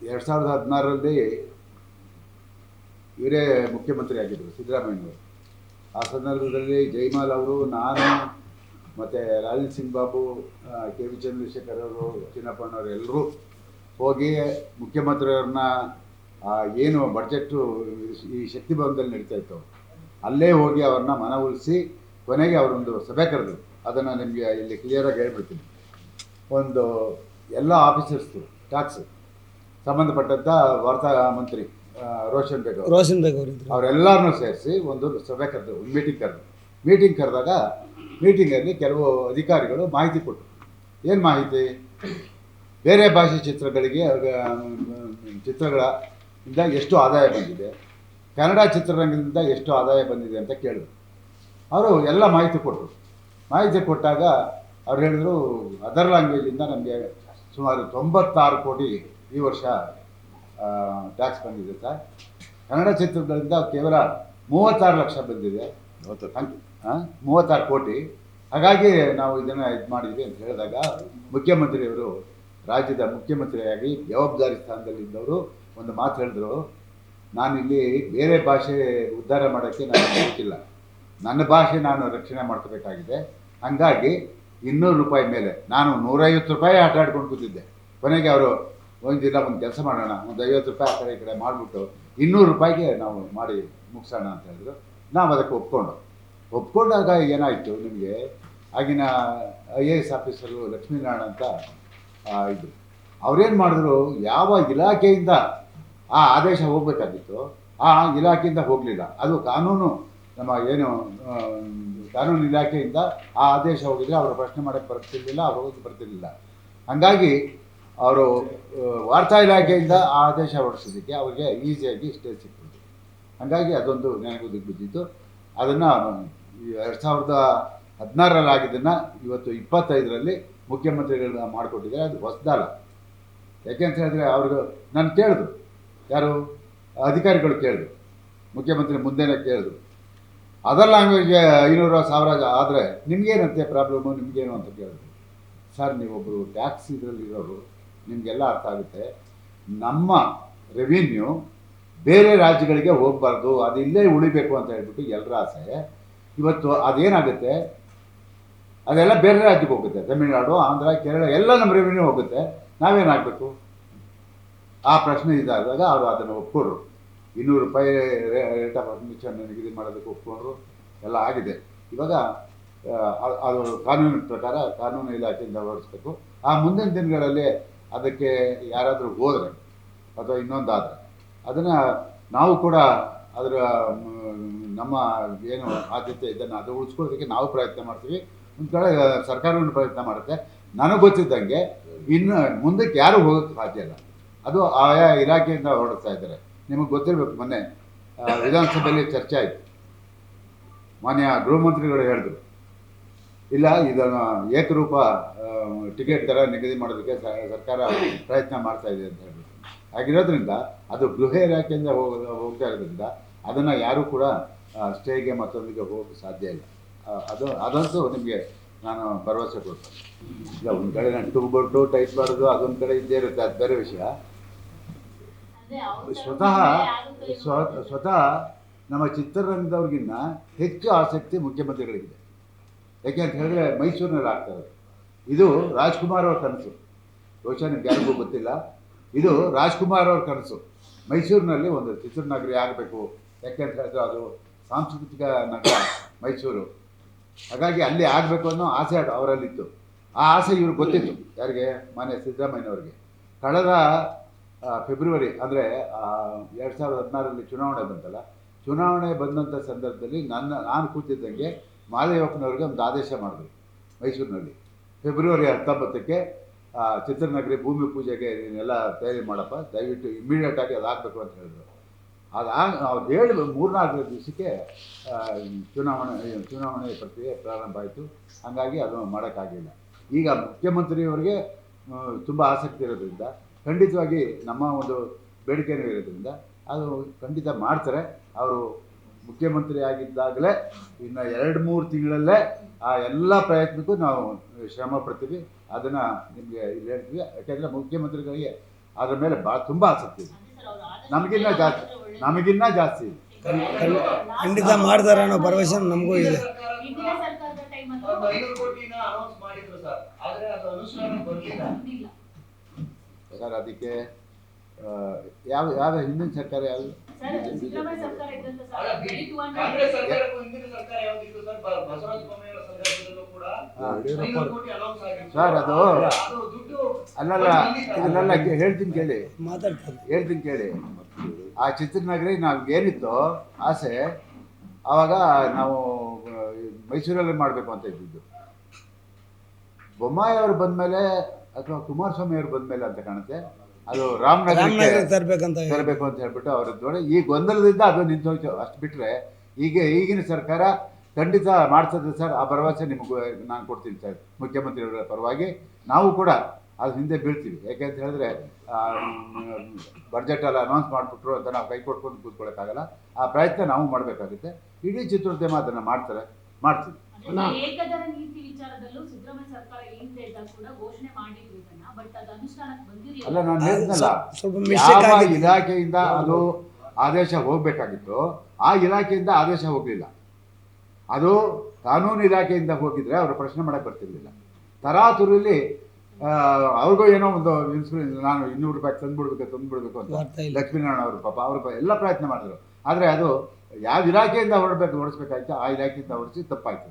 2016ರಲ್ಲಿ ಇವರೇ ಮುಖ್ಯಮಂತ್ರಿ ಆಗಿದ್ದರು, ಸಿದ್ದರಾಮಯ್ಯನವರು. ಆ ಸಂದರ್ಭದಲ್ಲಿ ಜೈಮಾಲ್ ಅವರು, ನಾನು ಮತ್ತು ರಾಜೀವ್ ಸಿಂಗ್ ಬಾಬು, ಕೆ ವಿ ಚಂದ್ರಶೇಖರ್ ಅವರು, ಚಿನ್ನಪ್ಪಣ್ಣವರು ಎಲ್ಲರೂ ಹೋಗಿ ಮುಖ್ಯಮಂತ್ರಿಯವ್ರನ್ನ ಏನು ಬಡ್ಜೆಟ್ಟು ಈ ಶಕ್ತಿ ಭವನದಲ್ಲಿ ನಡೀತಾ ಇತ್ತು ಅಲ್ಲೇ ಹೋಗಿ ಅವ್ರನ್ನ ಮನವೊಲಿಸಿ ಕೊನೆಗೆ ಅವರೊಂದು ಸಭೆ ಕರೆದರು. ಅದನ್ನು ನಿಮಗೆ ಇಲ್ಲಿ ಕ್ಲಿಯರಾಗಿ ಹೇಳ್ಬಿಡ್ತೀನಿ. ಒಂದು ಎಲ್ಲ ಆಫೀಸರ್ಸ್ದು ಟ್ಯಾಕ್ಸ್ ಸಂಬಂಧಪಟ್ಟಂಥ ವಾರ್ತಾ ಮಂತ್ರಿ ರೋಷನ್ ಬೇಗ್ ಅವರು ಅವರೆಲ್ಲರನ್ನೂ ಸೇರಿಸಿ ಒಂದು ಸಭೆ ಕರೆದು, ಒಂದು ಮೀಟಿಂಗ್ ಕರೆದಾಗ ಮೀಟಿಂಗಲ್ಲಿ ಕೆಲವು ಅಧಿಕಾರಿಗಳು ಮಾಹಿತಿ ಕೊಟ್ಟರು. ಏನು ಮಾಹಿತಿ? ಬೇರೆ ಭಾಷೆ ಚಿತ್ರಗಳಿಂದ ಎಷ್ಟು ಆದಾಯ ಬಂದಿದೆ, ಕನ್ನಡ ಚಿತ್ರರಂಗದಿಂದ ಎಷ್ಟು ಆದಾಯ ಬಂದಿದೆ ಅಂತ ಕೇಳಿದ್ರು. ಅವರು ಎಲ್ಲ ಮಾಹಿತಿ ಕೊಟ್ಟರು. ಮಾಹಿತಿ ಕೊಟ್ಟಾಗ ಅವ್ರು ಹೇಳಿದ್ರು, ಅದರ್ ಲ್ಯಾಂಗ್ವೇಜಿಂದ ನಮಗೆ ಸುಮಾರು 96 ಕೋಟಿ ಈ ವರ್ಷ ಟ್ಯಾಕ್ಸ್ ಬಂದಿದೆ ಸರ್. ಕನ್ನಡ ಚಿತ್ರಗಳಿಂದ ಕೇವಲ 36 ಲಕ್ಷ ಬಂದಿದೆ, 36 ಕೋಟಿ. ಹಾಗಾಗಿ ನಾವು ಇದನ್ನು ಇದು ಮಾಡಿದ್ವಿ ಅಂತ ಹೇಳಿದಾಗ ಮುಖ್ಯಮಂತ್ರಿಯವರು, ರಾಜ್ಯದ ಮುಖ್ಯಮಂತ್ರಿಯಾಗಿ ಜವಾಬ್ದಾರಿ ಸ್ಥಾನದಲ್ಲಿದ್ದವರು ಒಂದು ಮಾತು ಹೇಳಿದ್ರು, ನಾನಿಲ್ಲಿ ಬೇರೆ ಭಾಷೆ ಉದ್ಧಾರ ಮಾಡೋಕ್ಕೆ ನಾನು ಗೊತ್ತಿಲ್ಲ, ನನ್ನ ಭಾಷೆ ನಾನು ರಕ್ಷಣೆ ಮಾಡ್ಕೋಬೇಕಾಗಿದೆ. ಹಾಗಾಗಿ 200 ರೂಪಾಯಿ ಮೇಲೆ ನಾನು 150 ರೂಪಾಯಿ ಆಟ ಆಡ್ಕೊಂಡು ಕೂತಿದ್ದೆ. ಕೊನೆಗೆ ಅವರು ಒಂದು ದಿನ ಒಂದು ಕೆಲಸ ಮಾಡೋಣ, ಒಂದು 50 ರೂಪಾಯಿ ಆ ಕಡೆ ಈ ಕಡೆ ಮಾಡಿಬಿಟ್ಟು 200 ರೂಪಾಯಿಗೆ ನಾವು ಮಾಡಿ ಮುಗಿಸೋಣ ಅಂತ ಹೇಳಿದ್ರು. ನಾವು ಅದಕ್ಕೆ ಒಪ್ಕೊಂಡಾಗ ಏನಾಯಿತು, ನಿಮಗೆ ಆಗಿನ IAS ಆಫೀಸರು ಲಕ್ಷ್ಮೀನಾರಾಯಣ ಅಂತ ಇದ್ದರು. ಅವ್ರೇನು ಮಾಡಿದ್ರು, ಯಾವ ಇಲಾಖೆಯಿಂದ ಆ ಆದೇಶ ಹೋಗಬೇಕಾಗಿತ್ತು ಆ ಇಲಾಖೆಯಿಂದ ಹೋಗಲಿಲ್ಲ. ಅದು ಕಾನೂನು, ನಮ್ಮ ಏನು ಕಾನೂನು ಇಲಾಖೆಯಿಂದ ಆ ಆದೇಶ ಹೋಗಿದ್ರೆ ಅವರು ಪ್ರಶ್ನೆ ಮಾಡೋಕ್ಕೆ ಬರ್ತಿರ್ಲಿಲ್ಲ, ಅವ್ರು ಹೋಗಿ ಬರ್ತಿರ್ಲಿಲ್ಲ. ಹಾಗಾಗಿ ಅವರು ವಾರ್ತಾ ಇಲಾಖೆಯಿಂದ ಆ ಆದೇಶ ಹೊರಡಿಸೋದಕ್ಕೆ ಅವ್ರಿಗೆ ಈಸಿಯಾಗಿ ಸ್ಟೇ ಸಿಕ್ಕಿತ್ತು. ಹಾಗಾಗಿ ಅದೊಂದು ನನಗೂ ಬಿದ್ದಿತ್ತು. ಅದನ್ನು 2016ರಲ್ಲಿ ಆಗಿದ್ದನ್ನು ಇವತ್ತು 25ರಲ್ಲಿ ಮುಖ್ಯಮಂತ್ರಿಗಳನ್ನ ಮಾಡಿಕೊಟ್ಟಿದ್ದಾರೆ. ಅದು ಹೊಸದಲ್ಲ. ಯಾಕೆಂತ ಹೇಳಿದ್ರೆ ಅವ್ರಿಗೆ ನಾನು ಕೇಳಿದ್ರು, ಯಾರು ಅಧಿಕಾರಿಗಳು ಕೇಳಿದ್ರು, ಮುಖ್ಯಮಂತ್ರಿ ಮುಂದೆನೇ ಕೇಳಿದ್ರು, ಅದರ್ ಲ್ಯಾಂಗ್ವೇಜ್ಗೆ 500,000 ಆದರೆ ನಿಮಗೇನಂತೆ ಪ್ರಾಬ್ಲಮ್ಮು, ನಿಮಗೇನು ಅಂತ ಕೇಳಿದ್ರು. ಸರ್, ನೀವೊಬ್ಬರು ಟ್ಯಾಕ್ಸ್ ಇದರಲ್ಲಿರೋರು, ನಿಮಗೆಲ್ಲ ಅರ್ಥ ಆಗುತ್ತೆ. ನಮ್ಮ ರೆವಿನ್ಯೂ ಬೇರೆ ರಾಜ್ಯಗಳಿಗೆ ಹೋಗಬಾರ್ದು, ಅದು ಇಲ್ಲೇ ಉಳಿಬೇಕು ಅಂತ ಹೇಳ್ಬಿಟ್ಟು ಎಲ್ಲರ ಆಸೆ. ಇವತ್ತು ಅದೇನಾಗುತ್ತೆ, ಅದೆಲ್ಲ ಬೇರೆ ರಾಜ್ಯಕ್ಕೆ ಹೋಗುತ್ತೆ. ತಮಿಳುನಾಡು, ಆಂಧ್ರ, ಕೇರಳ ಎಲ್ಲ ನಮ್ಮ ರೆವಿನ್ಯೂ ಹೋಗುತ್ತೆ. ನಾವೇನಾಗಬೇಕು? ಆ ಪ್ರಶ್ನೆ ಇದಾದಾಗ ಅವರು ಅದನ್ನು ಒಪ್ಕೊಂಡ್ರು. 200 ರೂಪಾಯಿ ರೇಟ್ ಆಫ್ ಅಡ್ಮಿಷನ್ ನಿಗದಿ ಮಾಡೋದಕ್ಕೆ ಒಪ್ಕೊಂಡ್ರು. ಎಲ್ಲ ಆಗಿದೆ. ಇವಾಗ ಅದು ಕಾನೂನಿನ ಪ್ರಕಾರ ಕಾನೂನು ಇಲಾಖೆಯಿಂದ ಹೊರಡಿಸ್ಬೇಕು. ಆ ಮುಂದಿನ ದಿನಗಳಲ್ಲಿ ಅದಕ್ಕೆ ಯಾರಾದರೂ ಹೋದರೆ ಅಥವಾ ಇನ್ನೊಂದಾದರೆ ಅದನ್ನು ನಾವು ಕೂಡ ಅದರ ನಮ್ಮ ಏನು ಆದ್ಯತೆ ಇದನ್ನು ಅದು ಉಳಿಸ್ಕೊಳ್ಳೋದಕ್ಕೆ ನಾವು ಪ್ರಯತ್ನ ಮಾಡ್ತೀವಿ. ಒಂದು ಕಡೆ ಸರ್ಕಾರವನ್ನು ಪ್ರಯತ್ನ ಮಾಡುತ್ತೆ. ನನಗೆ ಗೊತ್ತಿದ್ದಂಗೆ ಇನ್ನು ಮುಂದಕ್ಕೆ ಯಾರೂ ಹೋಗೋಕ್ಕೆ ಸಾಧ್ಯ ಇಲ್ಲ. ಅದು ಆಯಾ ಇಲಾಖೆಯಿಂದ ಹೊರಡಿಸ್ತಾ ಇದ್ದಾರೆ. ನಿಮಗೆ ಗೊತ್ತಿರಬೇಕು, ಮೊನ್ನೆ ವಿಧಾನಸಭೆಯಲ್ಲಿ ಚರ್ಚೆ ಆಯಿತು. ಮಾನ್ಯ ಗೃಹ ಮಂತ್ರಿಗಳು ಹೇಳಿದ್ರು, ಇಲ್ಲ ಇದನ್ನು ಏಕರೂಪ ಟಿಕೆಟ್ ದರ ನಿಗದಿ ಮಾಡೋದಕ್ಕೆ ಸರ್ಕಾರ ಪ್ರಯತ್ನ ಮಾಡ್ತಾ ಇದೆ ಅಂತ ಹೇಳ್ಬಿಟ್ಟು. ಹಾಗಿರೋದ್ರಿಂದ ಅದು ಗೃಹ ಇಲಾಖೆಯಿಂದ ಹೋಗ್ತಾ ಇರೋದ್ರಿಂದ ಅದನ್ನು ಯಾರೂ ಕೂಡ ಸ್ಟೇಗೆ ಮತ್ತೊಂದಿಗೆ ಹೋಗೋಕ್ಕೆ ಸಾಧ್ಯ ಇಲ್ಲ. ಅದಂತೂ ನಿಮಗೆ ನಾನು ಭರವಸೆ ಕೊಡ್ತೇನೆ. ಇಲ್ಲ, ಒಂದು ಕಡೆ ನಾನು ಟೂಬೊಟ್ಟು ಟೈಪ್ ಮಾಡೋದು ಅದೊಂದು ಕಡೆ ಇದ್ದೇ ಇರುತ್ತೆ, ಅದು ಬೇರೆ ವಿಷಯ. ಸ್ವತಃ ನಮ್ಮ ಚಿತ್ರರಂಗದವ್ರಿಗಿನ್ನ ಹೆಚ್ಚು ಆಸಕ್ತಿ ಮುಖ್ಯಮಂತ್ರಿಗಳಿಗಿದೆ. ಯಾಕೆ ಅಂತ ಹೇಳಿದ್ರೆ ಮೈಸೂರಿನಲ್ಲಿ ಆಗ್ತಾರೆ. ಇದು ರಾಜ್ಕುಮಾರ್ ಅವ್ರ ಕನಸು. ಬಹುಶಃ ನಿಮ್ಗೆ ಯಾರಿಗೂ ಗೊತ್ತಿಲ್ಲ, ಇದು ರಾಜ್ಕುಮಾರ್ ಅವ್ರ ಕನಸು. ಮೈಸೂರಿನಲ್ಲಿ ಒಂದು ಚಿತ್ರನಗರಿ ಆಗಬೇಕು. ಯಾಕೆ ಅಂತ ಹೇಳಿದ್ರೆ ಅದು ಸಾಂಸ್ಕೃತಿಕ ನಗರ ಮೈಸೂರು. ಹಾಗಾಗಿ ಅಲ್ಲಿ ಆಗಬೇಕು ಅನ್ನೋ ಆಸೆ ಅವರಲ್ಲಿತ್ತು. ಆ ಆಸೆ ಇವ್ರಿಗೆ ಗೊತ್ತಿತ್ತು. ಯಾರಿಗೆ? ಮಾನ್ಯ ಸಿದ್ದರಾಮಯ್ಯನವ್ರಿಗೆ. ಕಳೆದ ಫೆಬ್ರವರಿ ಅಂದರೆ 2016ರಲ್ಲಿ ಚುನಾವಣೆ ಬಂತಲ್ಲ, ಚುನಾವಣೆ ಬಂದಂಥ ಸಂದರ್ಭದಲ್ಲಿ ನಾನು ಕೂತಿದ್ದಂಗೆ ಮಾದೇವಪ್ಪನವ್ರಿಗೆ ಒಂದು ಆದೇಶ ಮಾಡಿದ್ರು ಮೈಸೂರಿನಲ್ಲಿ. ಫೆಬ್ರವರಿ 19ಕ್ಕೆ ಚಿತ್ರನಗರಿ ಭೂಮಿ ಪೂಜೆಗೆ ಇದನ್ನೆಲ್ಲ ತಯಾರಿ ಮಾಡಪ್ಪ, ದಯವಿಟ್ಟು ಇಮ್ಮಿಡಿಯೇಟಾಗಿ ಅದಾಗಬೇಕು ಅಂತ ಹೇಳಿದ್ರು. ಅವ್ರು ಹೇಳಿ 3-4 ದಿವಸಕ್ಕೆ ಚುನಾವಣೆ ಪ್ರಕ್ರಿಯೆ ಪ್ರಾರಂಭ ಆಯಿತು. ಹಾಗಾಗಿ ಅದನ್ನು ಮಾಡೋಕ್ಕಾಗಲಿಲ್ಲ. ಈಗ ಮುಖ್ಯಮಂತ್ರಿಯವರಿಗೆ ತುಂಬ ಆಸಕ್ತಿ ಇರೋದ್ರಿಂದ ಖಂಡಿತವಾಗಿ ನಮ್ಮ ಒಂದು ಬೇಡಿಕೆಯೂ ಇರೋದ್ರಿಂದ ಅದು ಖಂಡಿತ ಮಾಡ್ತಾರೆ. ಅವರು ಮುಖ್ಯಮಂತ್ರಿ ಆಗಿದ್ದಾಗಲೇ ಇನ್ನು 2-3 ತಿಂಗಳಲ್ಲೇ ಆ ಎಲ್ಲ ಪ್ರಯತ್ನಕ್ಕೂ ನಾವು ಶ್ರಮ ಪಡ್ತೀವಿ. ಅದನ್ನು ನಿಮಗೆ ಇಲ್ಲಿ ಹೇಳ್ತೀವಿ. ಯಾಕೆಂದರೆ ಮುಖ್ಯಮಂತ್ರಿಗಳಿಗೆ ಅದ್ರ ಮೇಲೆ ತುಂಬ ಆಸಕ್ತಿ ಇದೆ. ನಮಗಿನ್ನ ಜಾಸ್ತಿ ಇದೆ. ಖಂಡಿತ ಮಾಡ್ತಾರೆ ಅನ್ನೋ ಭರವಸೆ ನಮಗೂ ಇದೆ. ಸರ್ ಅದಕ್ಕೆ ಯಾವ ಹಿಂದಿನ ಸರ್ಕಾರ ಯಾವುದು ಸರ್ ಅದು ಅಲ್ಲಲ್ಲ ಹೇಳ್ತೀನಿ ಕೇಳಿ ಆ ಚಿತ್ರನಗರಿ ನಾವು ಏನಿತ್ತು ಆಸೆ ಆವಾಗ ನಾವು ಮೈಸೂರಲ್ಲಿ ಮಾಡಬೇಕು ಅಂತ ಇದ್ದಿದ್ದು. ಬೊಮ್ಮಾಯಿ ಅವರು ಬಂದಮೇಲೆ ಅಥವಾ ಕುಮಾರಸ್ವಾಮಿ ಅವರು ಬಂದಮೇಲೆ ಅಂತ ಕಾಣುತ್ತೆ ಅದು ರಾಮನಗರಕ್ಕೆ ತರಬೇಕು ಅಂತ ಹೇಳ್ಬಿಟ್ಟು ಅವ್ರ ನೋಡಿ ಈ ಗೊಂದಲದಿಂದ ಅದು ನಿಂತೋಯ್ತು. ಅಷ್ಟು ಬಿಟ್ಟರೆ ಈಗಿನ ಸರ್ಕಾರ ಖಂಡಿತ ಮಾಡ್ತದೆ ಸರ್. ಆ ಭರವಸೆ ನಿಮಗೂ ನಾನು ಕೊಡ್ತೀನಿ ಸರ್. ಮುಖ್ಯಮಂತ್ರಿಯವರ ಪರವಾಗಿ ನಾವು ಕೂಡ ಅದು ಹಿಂದೆ ಬೀಳ್ತೀವಿ. ಯಾಕೆಂತ ಹೇಳಿದ್ರೆ ಬಡ್ಜೆಟೆಲ್ಲ ಅನೌನ್ಸ್ ಮಾಡಿಬಿಟ್ರು ಅಂತ ನಾವು ಕೈ ಕೊಟ್ಕೊಂಡು ಕೂತ್ಕೊಳ್ಳೋಕ್ಕಾಗಲ್ಲ. ಆ ಪ್ರಯತ್ನ ನಾವು ಮಾಡಬೇಕಾಗುತ್ತೆ. ಇಡೀ ಚಿತ್ರೋದ್ಯಮ ಅದನ್ನು ಮಾಡ್ತೀವಿ. ಏಕದರ ನೀತಿ ವಿಚಾರದಲ್ಲೂ ಸಿದ್ದರಾಮಯ್ಯ ಸರ್ಕಾರ ಏನ್ ಹೇಳ್ತಾ ಕೂಡ ಘೋಷಣೆ ಮಾಡಿದ್ರು ಇದನ್ನ, ಬಟ್ ಅದು ಅನುಷ್ಠಾನಕ್ಕೆ ಬಂದಿರಲಿಲ್ಲ. ಅಲ್ಲ ನಾನು ಹೇಳಿದ್ನಲ್ಲ, ಯಾವ ಇಲಾಖೆಯಿಂದ ಅದು ಆದೇಶ ಹೋಗ್ಬೇಕಾಗಿತ್ತು ಆ ಇಲಾಖೆಯಿಂದ ಆದೇಶ ಹೋಗಲಿಲ್ಲ. ಅದು ಕಾನೂನು ಇಲಾಖೆಯಿಂದ ಹೋಗಿದ್ರೆ ಅವರು ಪ್ರಶ್ನೆ ಮಾಡಕ್ಕೆ ಬರ್ತಿರ್ಲಿಲ್ಲ. ತರಾತುರಲ್ಲಿ ಅವ್ರಿಗೂ ಏನೋ ಒಂದು ನಾನು 200 ರೂಪಾಯಿ ತಂದುಬಿಡ್ಬೇಕು ಅಂತ ಲಕ್ಷ್ಮೀನಾರಾಯಣ ಅವರು ಪಾಪ ಅವರು ಎಲ್ಲ ಪ್ರಯತ್ನ ಮಾಡಿದ್ರು. ಆದರೆ ಅದು ಯಾವ ಇಲಾಖೆಯಿಂದ ಹೊರಡಿಸ್ಬೇಕಾಯ್ತು ಆ ಇಲಾಖೆಯಿಂದ ಹೊರಡಿಸಿ ತಪ್ಪಾಯ್ತು.